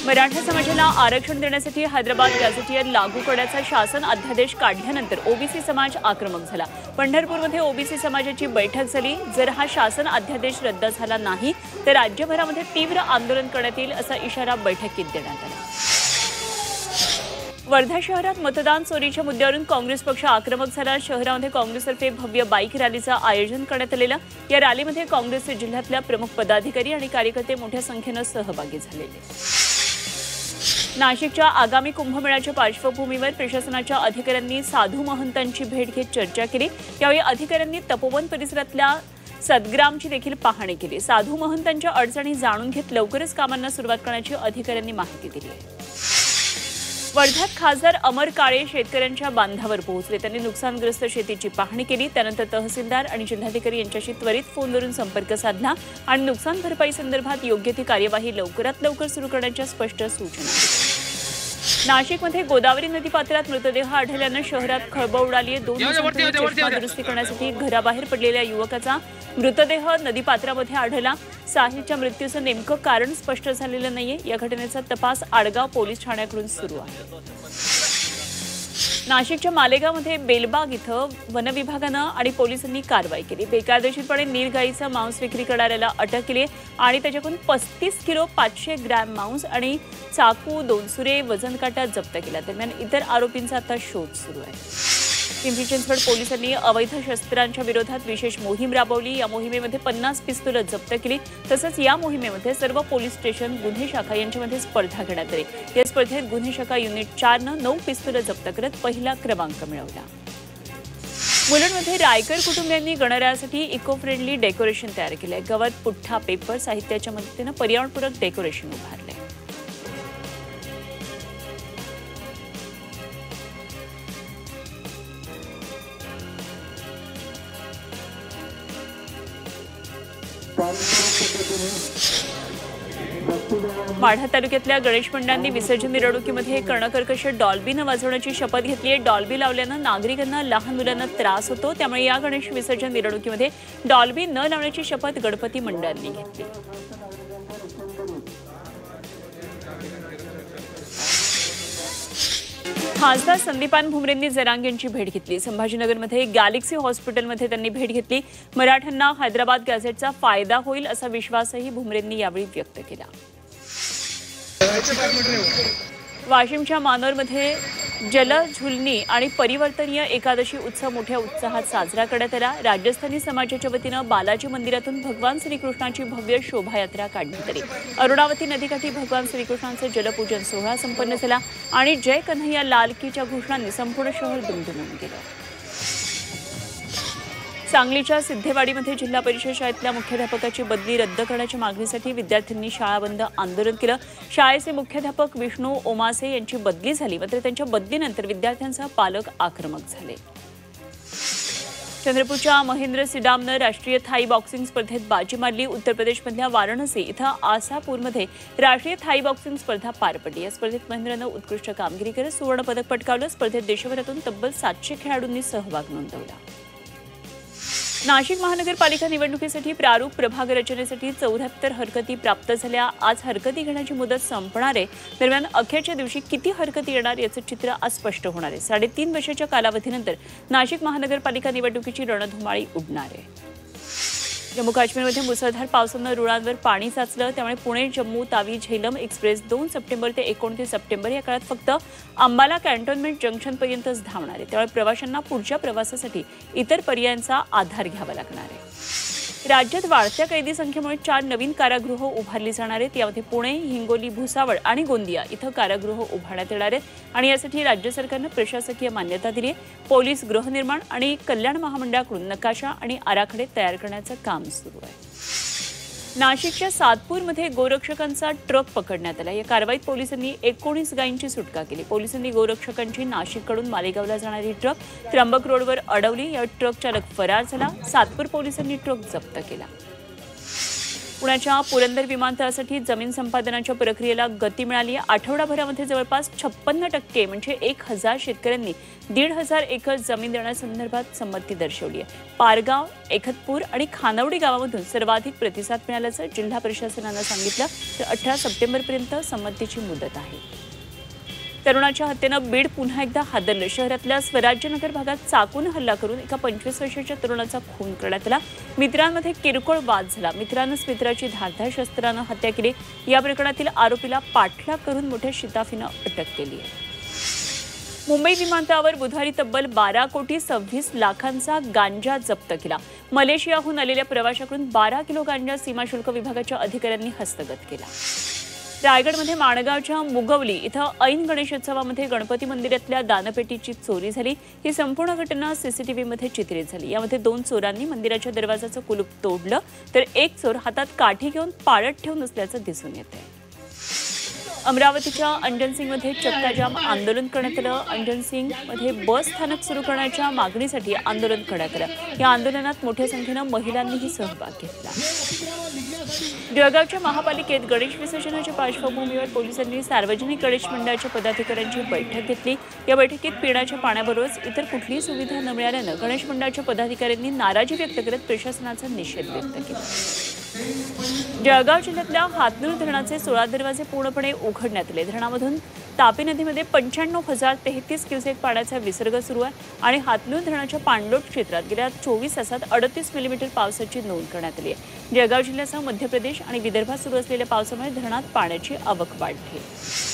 मराठा समाजाला आरक्षण देण्यासाठी हैदराबाद गॅझेटियर लागू करण्याचा शासन अध्यादेश काढल्यानंतर ओबीसी समाज आक्रमक झाला। पंढरपूरमध्ये ओबीसी समाजाची बैठक झाली। जर हा शासन अध्यादेश रद्द झाला नाही तर राज्यभरामध्ये तीव्र आंदोलन करण्यात येईल असा इशारा बैठकीत देण्यात आला। वर्धा शहरात मतदान चोरीच्या मुद्द्यावरून काँग्रेस पक्ष आक्रमक झाला। शहरामध्ये काँग्रेसतर्फे भव्य बाईक रॅलीचं आयोजन करण्यात आलेलं। या रॅलीमध्ये काँग्रेसचे जिल्ह्यातल्या प्रमुख पदाधिकारी आणि कार्यकर्ते मोठ्या संख्येने सहभागी झाले। नाशिकच्या आगामी कुंभमेळ्याच्या पार्श्वभूमीवर प्रशासनाच्या अधिकाऱ्यांनी साधू महंतांची भेट घेत चर्चा केली। यावेळी अधिकाऱ्यांनी तपोवन परिसरातल्या सदग्रामची देखील पाहणी केली। साधू महंतांच्या अडचणी जाणून घेत लवकरच कामांना सुरुवात करण्याची अधिकाऱ्यांनी माहिती दिली। वर्ध्यात खासदार अमर काळे शेतकऱ्यांच्या बांधावर पोहोचले। त्यांनी नुकसानग्रस्त शेतीची पाहणी केली। त्यानंतर तहसीलदार आणि जिल्हाधिकारी यांच्याशी त्वरित फोनवरून संपर्क साधला आणि नुकसान भरपाई संदर्भात योग्य ती कार्यवाही लवकरात लवकर सुरू करण्याच्या स्पष्ट सूचना दिल्या। नाशिकमध्ये गोदावरी नदीपात्रात मृतदेह आढळल्यानं शहरात खळबळ उडाली आहे। 2 दिवसांपूर्वी चष्मा दुरुस्ती करण्यासाठी घराबाहेर पडलेल्या युवकाचा मृतदेह नदीपात्रामध्ये आढळला। साहिलच्या मृत्यूचं नेमकं कारण स्पष्ट झालेलं नाहीये। या घटनेचा तपास आडगाव पोलीस ठाण्याकडून सुरू आहे। नाशिकच्या मालेगावमध्ये बेलबाग इथं वनविभागानं आणि पोलिसांनी कारवाई केली। बेकायदेशीरपणे नीलगाईचं मांस विक्री करणाऱ्याला अटक केली आणि त्याच्याकडून 35 किलो 500 ग्रॅम मांस आणि चाकू, 2 सुरे, वजन काटा जप्त केला। दरम्यान इतर आरोपींचा आता शोध सुरू आहे। पिंपरी चिंचवड पोलिसांनी अवैध शस्त्रांच्या विरोधात विशेष मोहीम राबवली। या मोहिमेमध्ये 50 पिस्तुलं जप्त केली। तसंच या मोहिमेमध्ये सर्व पोलीस स्टेशन, गुन्हे शाखा यांच्यामध्ये स्पर्धा घेण्यात आली। या स्पर्धेत गुन्हे शाखा युनिट 4नं 9 पिस्तुलं जप्त करत पहिला क्रमांक मिळवला। मुलुंडमध्ये रायकर कुटुंबियांनी गणरायासाठी इको फ्रेंडली डेकोरेशन तयार केलंय। गवत, पुठ्ठा, पेपर साहित्याच्या मदतीनं पर्यावरणपूरक डेकोरेशन उभारलंय। माढा तालुक्यातल्या गणेश मंडळांनी विसर्जन मिरवणुकीमध्ये कर्णकर्कश डॉल्बीनं वाजवण्याची शपथ घेतली आहे। डॉल्बी लावल्यानं नागरिकांना, लहान मुलांना त्रास होतो, त्यामुळे या गणेश विसर्जन मिरवणुकीमध्ये डॉल्बी न लावण्याची शपथ गणपती मंडळांनी घेतली। खासदार संदीपान भुमरेंनी जरांगे यांची भेट घेतली। संभाजीनगरमध्ये गॅलेक्सी हॉस्पिटलमध्ये त्यांनी भेट घेतली। मराठ्यांना हैदराबाद गॅझेटचा फायदा होईल असा विश्वासही भुमरेंनी यावेळी व्यक्त केला। वाशिमच्या मानोरमध्ये जलझुलनी आणि परिवर्तनीय एकादशी उत्सव मोठ्या उत्साहात साजरा करण्यात आला। राजस्थानी समाजाच्या वतीनं बालाजी मंदिरातून भगवान श्रीकृष्णाची भव्य शोभायात्रा काढण्यात आली। अरुणावती नदीकाठी भगवान श्रीकृष्णांचं जलपूजन सोहळा संपन्न झाला आणि जय कन्हैया लाल कीच्या घोषणांनी संपूर्ण शहर दुमदुमून गेलं। सांगलीच्या सिद्धेवाडीमध्ये जिल्हा परिषद शाळेतल्या मुख्याध्यापकाची बदली रद्द करण्याच्या मागणीसाठी विद्यार्थ्यांनी शाळा बंद आंदोलन केलं। शाळेचे मुख्याध्यापक विष्णू ओमासे यांची बदली झाली, मात्र त्यांच्या बदलीनंतर विद्यार्थ्यांसह पालक आक्रमक झाले। चंद्रपूरच्या महेंद्र सिडामनं राष्ट्रीय थाई बॉक्सिंग स्पर्धेत बाजी मारली। उत्तर प्रदेशमधल्या वाराणसी इथं आसापूरमध्ये राष्ट्रीय थाई बॉक्सिंग स्पर्धा पार पडली। या स्पर्धेत महेंद्रनं उत्कृष्ट कामगिरी करत सुवर्ण पदक पटकावलं। स्पर्धेत देशभरातून तब्बल 700 खेळाडूंनी सहभाग नोंदवला। नाशिक महानगरपालिका निवडणुकीसाठी प्रारूप प्रभाग रचनेसाठी 74 हरकती प्राप्त झाल्या। आज हरकती घेण्याची मुदत संपणार आहे। दरम्यान अखेरच्या दिवशी किती हरकती येणार याचं चित्र आज स्पष्ट होणार आहे। 3.5 वर्षाच्या कालावधीनंतर नाशिक महानगरपालिका निवडणुकीची रणधुमाळी उडणार आहे। जम्मू काश्मीरमध्ये मुसळधार पावसानं रुळांवर पाणी साचलं, त्यामुळे पुणे, जम्मू तावी झेलम एक्सप्रेस 2 सप्टेंबर ते 29 सप्टेंबर या काळात फक्त अंबाला कॅन्टोन्मेंट जंक्शनपर्यंतच धावणार आहे। त्यामुळे प्रवाशांना पुढच्या प्रवासासाठी इतर पर्यायांचा आधार घ्यावा लागणार आहे। राज्यात वाढत्या कैदी संख्येमुळे 4 नवीन कारागृह उभारली जाणार आहेत। यामध्ये पुणे, हिंगोली, भुसावळ आणि गोंदिया इथं कारागृह उभारण्यात येणार आहेत आणि यासाठी राज्य सरकारनं प्रशासकीय मान्यता दिली आहे। पोलीस, गृहनिर्माण आणि कल्याण महामंडळाकडून नकाशा आणि आराखडे तयार करण्याचं काम सुरू आहे। नाशिकच्या सातपूरमध्ये गोरक्षकांचा ट्रक पकडण्यात आला। या कारवाईत पोलिसांनी 19 गायींची सुटका केली। पोलिसांनी गोरक्षकांची नाशिककडून मालेगावला जाणारी ट्रक त्र्यंबक रोडवर अडवली। या ट्रक चालक फरार झाला। सातपूर पोलिसांनी ट्रक जप्त केला। पुण्याच्या पुरंदर विमानतळासाठी जमीन संपादनाच्या प्रक्रियेला गती मिळाली आहे। आठवडाभरामध्ये जवळपास 56% म्हणजे 1000 शेतकऱ्यांनी 1,500 एकर जमीन देण्यासंदर्भात संमती दर्शवली आहे। पारगाव, एकतपूर आणि खानवडी गावामधून सर्वाधिक प्रतिसाद मिळाल्याचं जिल्हा प्रशासनानं सांगितलं। तर 18 सप्टेंबरपर्यंत संमतीची मुदत आहे। तरुणाच्या हत्येनं बीड पुन्हा एकदा हादरलं। शहरातल्या स्वराज्यनगर भागात चाकून हल्ला करून एका 25 वर्षाच्या तरुणाचा खून करण्यात आला। मित्रांमध्ये किरकोळ वाद झाला। मित्रानंच मित्राची धारदार शस्त्रानं हत्या केली। या प्रकरणातील आरोपीला पाठलाग करून मोठ्या शिताफीनं अटक केली आहे। मुंबई विमानतळावर बुधवारी तब्बल 12 कोटी 26 लाखांचा गांजा जप्त केला। मलेशियाहून आलेल्या प्रवाशाकडून 12 किलो गांजा सीमाशुल्क विभागाच्या अधिकाऱ्यांनी हस्तगत केला। रायगडमध्ये माणगावच्या मुगवली इथं ऐन गणेशोत्सवामध्ये गणपती मंदिरातल्या दानपेटीची चोरी झाली। ही संपूर्ण घटना सीसीटीव्हीमध्ये चित्रित झाली। यामध्ये 2 चोरांनी मंदिराच्या दरवाजाचं कुलूप तोडलं, तर एक चोर हातात काठी घेऊन पाळत ठेवून असल्याचं दिसून येतंय। अमरावतीच्या अंजनसिंगमध्ये चक्काजाम आंदोलन करण्यात आलं। अंजनसिंगमध्ये बस स्थानक सुरू करण्याच्या मागणीसाठी आंदोलन करण्यात आलं। या आंदोलनात मोठ्या संख्येनं महिलांनीही सहभाग घेतला। जळगावच्या महापालिकेत गणेश विसर्जनाच्या पार्श्वभूमीवर पोलिसांनी सार्वजनिक गणेश मंडळाच्या पदाधिकाऱ्यांची बैठक घेतली। या बैठकीत पिण्याच्या पाण्याबरोबरच इतर कुठलीही सुविधा न मिळाल्यानं गणेश मंडळाच्या पदाधिकाऱ्यांनी नाराजी व्यक्त करत प्रशासनाचा निषेध व्यक्त केला। जळगाव जिल्ह्यातल्या हातनूर धरणाचे 16 दरवाजे पूर्णपणे उघडण्यात आले। धरणामधून तापी नदीमध्ये 95,033 क्युसेक पाण्याचा विसर्ग सुरू आहे आणि हातनूर धरणाच्या पाणलोट क्षेत्रात गेल्या 24 तासात 38 मिलीमीटर पावसाची नोंद करण्यात आली आहे। जळगाव जिल्ह्यासह मध्य प्रदेश आणि विदर्भात सुरू असलेल्या पावसामुळे धरणात पाण्याची आवक वाढली आहे।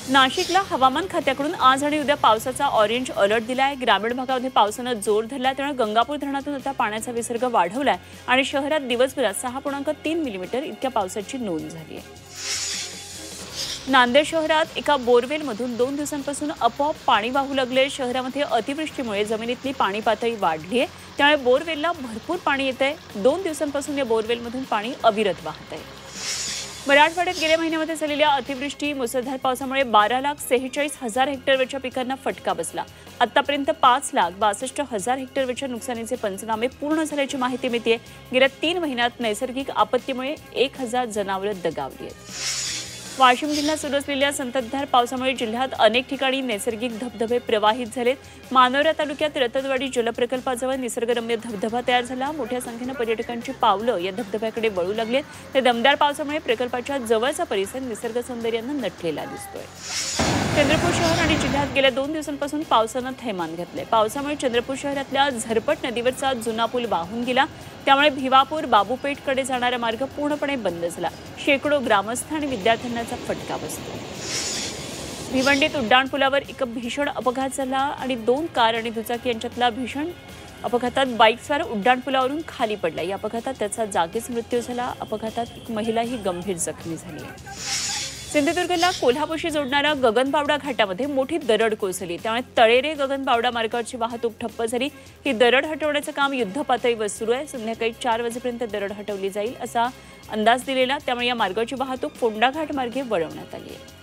नाशिकला हवामान खात्याकडून आज आणि उद्या पावसाचा ऑरेंज अलर्ट दिला आहे। ग्रामीण भागामध्ये पावसानं जोर धरला, त्यामुळे गंगापूर धरणातून आता पाण्याचा विसर्ग वाढवलाय आणि शहरात दिवसभरात 6.3 मिलीमीटर इतक्या पावसाची नोंद झाली आहे। नांदेड शहरात एका बोरवेलमधून 2 दिवसांपासून आपोआप पाणी वाहू लागले। शहरामध्ये अतिवृष्टीमुळे जमिनीतली पाणी पातळी वाढली आहे, त्यामुळे बोरवेलला भरपूर पाणी येत आहे। 2 दिवसांपासून या बोरवेलमधून पाणी अविरत वाहत आहे। मराठवाड्यात गेल्या महिन्यामध्ये झालेल्या अतिवृष्टी मुसळधार पावसामुळे 12,46,000 हेक्टरवरच्या पिकांना फटका बसला। आतापर्यंत 5,62,000 हेक्टरवरच्या नुकसानीचे पंचनामे पूर्ण झाल्याची माहिती मिळते। गेल्या 3 महिन्यात नैसर्गिक आपत्तीमुळे 1,000 जनावरं दगावली आहेत। वाशिम जिल्ह्यात सुरू असलेल्या संततधार पावसामुळे जिल्ह्यात अनेक ठिकाणी नैसर्गिक धबधबे प्रवाहित झालेत। मानोरा तालुक्यात रतदवाडी जलप्रकल्पाजवळ निसर्गरम्य धबधबा तयार झाला। मोठ्या संख्येनं पर्यटकांची पावलं या धबधब्याकडे वळू लागलेत। तर दमदार पावसामुळे प्रकल्पाच्या जवळचा परिसर निसर्ग सौंदर्यानं नटलेला दिसतोय। चंद्रपूर शहर आणि जिल्ह्यात गेल्या 2 दिवसांपासून पावसानं थैमान घातलंय। पावसामुळे चंद्रपूर शहरातल्या झरपट नदीवरचा जुना पूल वाहून गेला, त्यामुळे भिवापूर बाबूपेठकडे जाणारा मार्ग पूर्णपणे बंद झाला। शेकडो ग्रामस्थ आणि विद्यार्थ्यांना फटका बसतो। भिवंडीत उड्डाणपुलावर एक भीषण अपघात झाला आणि 2 कार आणि दुचाकी यांच्यातला भीषण अपघातात बाईकस्वार उड्डाणपुलावरून खाली पडला। या अपघातात त्याचा जागीच मृत्यू झाला। अपघातात एक महिलाही गंभीर जखमी झाली आहे। सिंधुदुर्गला कोल्हापूरशी जोडणाऱ्या गगनबावडा घाटामध्ये मोठी दरड कोसळली, त्यामुळे तळेरे गगनबावडा मार्गावरची वाहतूक ठप्प झाली। ही दरड हटवण्याचं काम युद्धपातळीवर सुरू आहे। संध्याकाळी 4 वाजेपर्यंत दरड हटवली जाईल असा अंदाज दिलेला, त्यामुळे या मार्गावरची वाहतूक फोंडा घाट मार्गे वळवण्यात आली आहे।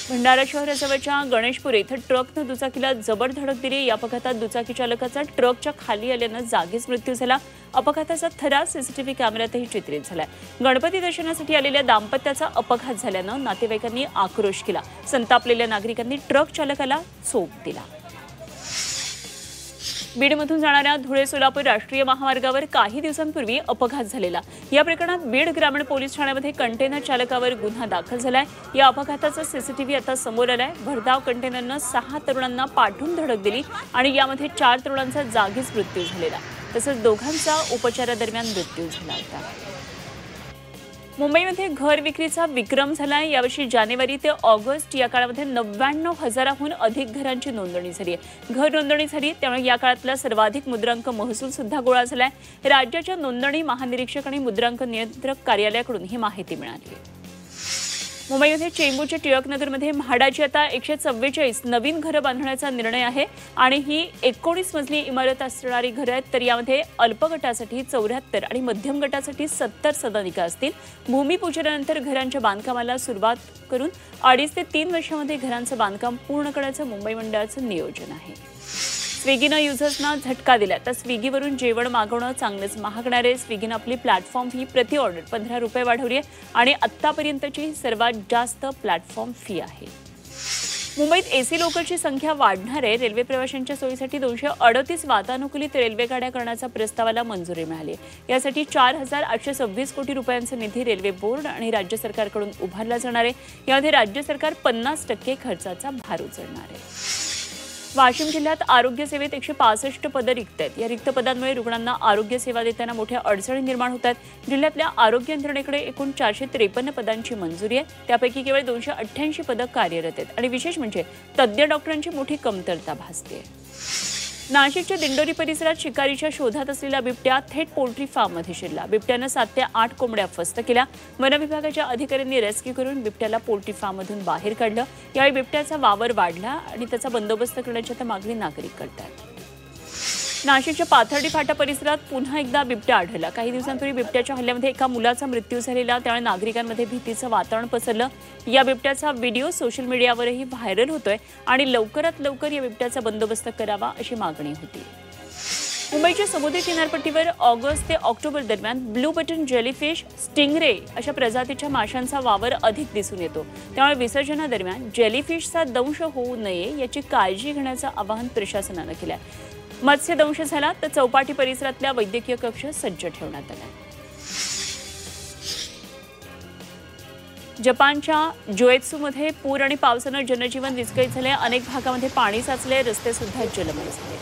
भंडारा शहराजवळच्या गणेशपूर इथं ट्रकनं दुचाकीला जबर धडक दिली। या अपघातात दुचाकी चालकाचा ट्रकच्या खाली आल्यानं जागीच मृत्यू झाला। अपघाताचा थरार सीसीटीव्ही कॅमेऱ्यातही चित्रित झालाय। गणपती दर्शनासाठी आलेल्या दाम्पत्याचा अपघात झाल्यानं नातेवाईकांनी आक्रोश केला। संतापलेल्या नागरिकांनी ट्रक चालकाला चोप दिला। बीडमधून जाणाऱ्या धुळे सोलापूर राष्ट्रीय महामार्गावर काही दिवसांपूर्वी अपघात झालेला। या प्रकरणात बीड ग्रामीण पोलीस ठाण्यामध्ये कंटेनर चालकावर गुन्हा दाखल झालाय। या अपघाताचा सीसीटीव्ही आता समोर आलाय। भरधाव कंटेनरनं 6 तरुणांना पाठून धडक दिली आणि यामध्ये 4 तरुणांचा जागीच मृत्यू झालेला, तसंच दोघांचा उपचारादरम्यान मृत्यू झाला होता। मुंबईमध्ये घर विक्रीचा विक्रम झालाय। यावर्षी जानेवारी ते ऑगस्ट या काळामध्ये 99,000हून अधिक घरांची नोंदणी झाली आहे। घर नोंदणी झाली, त्यामुळे या काळातला सर्वाधिक मुद्रांक महसूल सुद्धा गोळा झालाय। राज्याच्या नोंदणी महानिरीक्षक आणि मुद्रांक नियंत्रक कार्यालयाकडून ही माहिती मिळाली आहे। मुंबईमध्ये चेंबूरच्या टिळकनगरमध्ये म्हाडाची आता 144 नवीन घरं बांधण्याचा निर्णय आहे आणि ही 19 मजली इमारत असणारी घरं आहेत। तर यामध्ये अल्प गटासाठी 74 आणि मध्यम गटासाठी 70 सदनिका असतील। भूमिपूजनानंतर घरांच्या बांधकामाला सुरुवात करून 2.5 ते 3 वर्षांमध्ये घरांचं बांधकाम पूर्ण करण्याचं मुंबई मंडळाचं नियोजन आहे। स्विगीनं युजर्सना झटका दिला. तर स्विगीवरून जेवण मागवणं चांगलंच महागणार आहे. स्विगीनं आपली प्लॅटफॉर्म फी प्रति ऑर्डर 15 रुपये वाढवली आहे आणि आत्तापर्यंतची सर्वात जास्त प्लॅटफॉर्म फी आहे. मुंबईत एसी लोकलची संख्या वाढणार आहे. रेल्वे प्रवाशांच्या सोयीसाठी 238 वातानुकूलित रेल्वे गाड्या करण्याच्या प्रस्तावाला मंजुरी मिळाली. यासाठी 4,826 कोटी रुपयांचा निधी रेल्वे बोर्ड आणि राज्य सरकारकडून उभारला जाणार आहे. यामध्ये राज्य सरकार 50% खर्चाचा भार उचलणार आहे. वाशिम जिल्ह्यात आरोग्य सेवेत 165 पदं रिक्त आहेत. या रिक्त पदांमुळे रुग्णांना आरोग्य सेवा देताना मोठ्या अडचणी निर्माण होतात. जिल्ह्यातल्या आरोग्य यंत्रणेकडे एकूण 453 पदांची मंजुरी आहे. त्यापैकी केवळ 288 पदं कार्यरत आहेत आणि विशेष म्हणजे तज्ज्ञ डॉक्टरांची मोठी कमतरता भासते. नाशिकच्या दिंडोरी परिसरात शिकारीच्या शोधात असलेला बिबट्या थेट पोल्ट्री फार्ममध्ये शिरला. बिबट्यानं 7 ते 8 कोंबड्या फस्त केल्या. वन विभागाच्या अधिकाऱ्यांनी रेस्क्यू करून बिबट्याला पोल्ट्री फार्ममधून बाहेर काढलं. यावेळी बिबट्याचा वावर वाढला आणि त्याचा बंदोबस्त करण्याची आता मागणी नागरिक करतात. नाशिकच्या पाथर्डी फाटा परिसरात पुन्हा एकदा बिबट्या आढळला. काही दिवसांपूर्वी बिबट्याच्या हल्ल्यामध्ये एका मुलाचा मृत्यू झालेला. त्यामुळे नागरिकांमध्ये भीतीचं वातावरण पसरलं. या बिबट्याचा व्हिडिओ सोशल मीडियावरही व्हायरल होतोय आणि लवकरात लवकर या बिबट्याचा बंदोबस्त करावा अशी मागणी होती. मुंबईच्या समुद्री किनारपट्टीवर ऑगस्ट ते ऑक्टोबर दरम्यान ब्लू बटन जेलीफिश, स्टिंगरे अशा प्रजातीच्या माशांचा वावर अधिक दिसून येतो. त्यामुळे विसर्जनादरम्यान जेलीफिशचा दंश होऊ नये याची काळजी घेण्याचं आवाहन प्रशासनानं केलं आहे. मत्स्यदंश झाला तर चौपाटी परिसरातल्या वैद्यकीय कक्ष सज्ज ठेवण्यात आला. जपानच्या जोएत्सूमध्ये पूर आणि पावसानं जनजीवन विस्कळीत झाले. अनेक भागामध्ये पाणी साचले. रस्ते सुद्धा जलमय झाले.